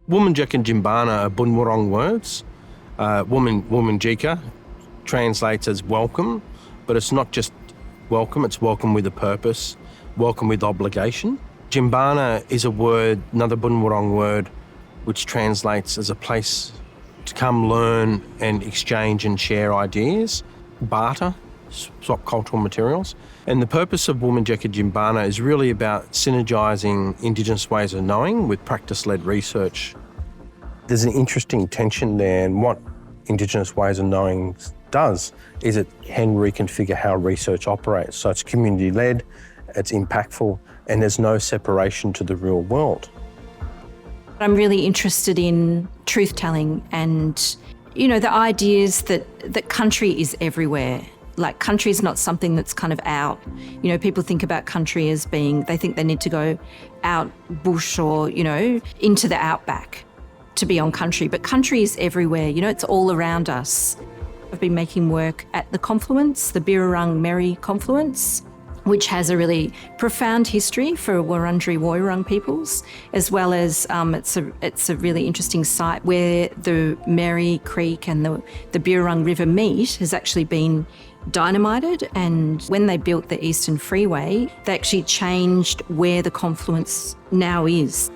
Wominjeka Djeembana are Bunwurrung words. Wominjeka translates as welcome, but it's not just welcome, it's welcome with a purpose, welcome with obligation. Djeembana is a word, another Bunwurrung word, which translates as a place to come learn and exchange and share ideas, barter, swap cultural materials. And the purpose of Wominjeka Djeembana is really about synergising Indigenous ways of knowing with practice-led research. There's an interesting tension there, and what Indigenous ways of knowing does is it can reconfigure how research operates. So it's community-led, it's impactful, and there's no separation to the real world. I'm really interested in truth-telling and, the ideas that country is everywhere. Like, country is not something that's kind of out. People think about country as being, they think they need to go out bush or, into the outback to be on country. But country is everywhere, it's all around us. I've been making work at the confluence, the Birrarung Merri confluence, which has a really profound history for Wurundjeri Woiwurrung peoples, as well as it's a really interesting site where the Merri Creek and the Birrarung River meet has actually been dynamited, and when they built the Eastern Freeway, they actually changed where the confluence now is.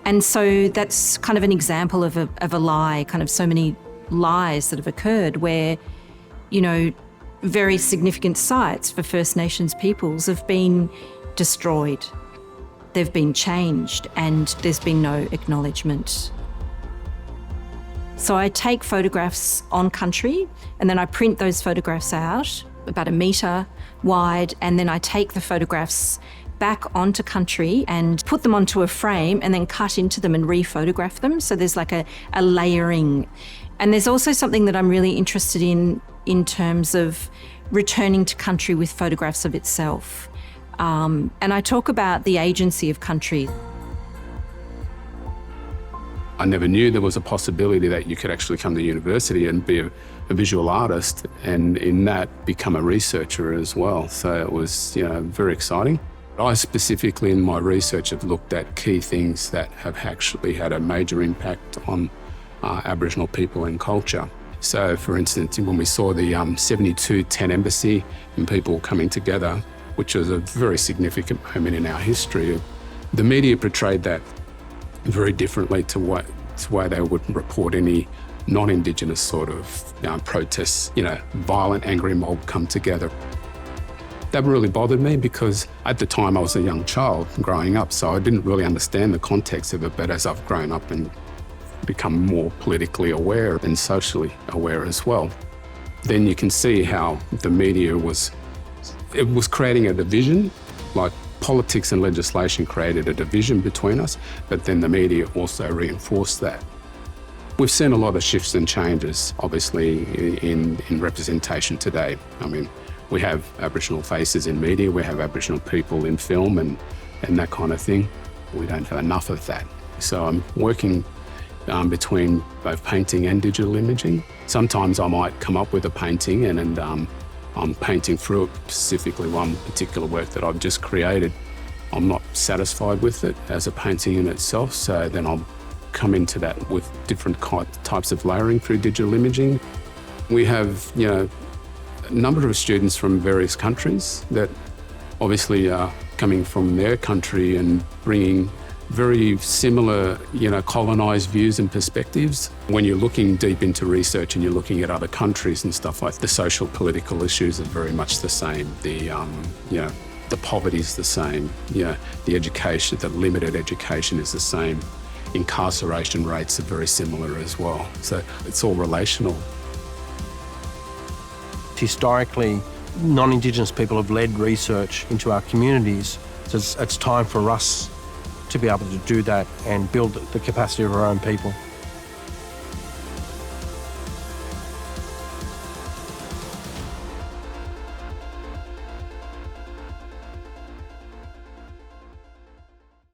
And so that's kind of an example of a lie, kind of so many lies that have occurred where, very significant sites for First Nations peoples have been destroyed. They've been changed and there's been no acknowledgement. So I take photographs on country and then I print those photographs out about 1 metre wide, and then I take the photographs back onto country and put them onto a frame and then cut into them and re-photograph them. So there's like a layering. And there's also something that I'm really interested in terms of returning to country with photographs of itself. And I talk about the agency of country. I never knew there was a possibility that you could actually come to university and be a visual artist, and in that become a researcher as well. So it was, very exciting. I specifically in my research have looked at key things that have actually had a major impact on Aboriginal people and culture. So for instance, when we saw the 72 Tent Embassy and people coming together, which was a very significant moment in our history, the media portrayed that very differently to why they would report any non-Indigenous sort of protests, violent, angry mob come together. That really bothered me because at the time I was a young child growing up, so I didn't really understand the context of it, but as I've grown up and become more politically aware and socially aware as well, then you can see how the media was creating a division, like politics and legislation created a division between us, but then the media also reinforced that. We've seen a lot of shifts and changes, obviously, in representation today. I mean, we have Aboriginal faces in media, we have Aboriginal people in film and that kind of thing. We don't have enough of that. So I'm working between both painting and digital imaging. Sometimes I might come up with a painting and I'm painting through it, specifically one particular work that I've just created. I'm not satisfied with it as a painting in itself, so then I'll come into that with different types of layering through digital imaging. We have, a number of students from various countries that obviously are coming from their country and bringing very similar, colonised views and perspectives. When you're looking deep into research and you're looking at other countries and stuff like the social political issues are very much the same. The poverty is the same. The education, the limited education is the same. Incarceration rates are very similar as well. So it's all relational. Historically, non-Indigenous people have led research into our communities. So it's time for us to be able to do that and build the capacity of our own people.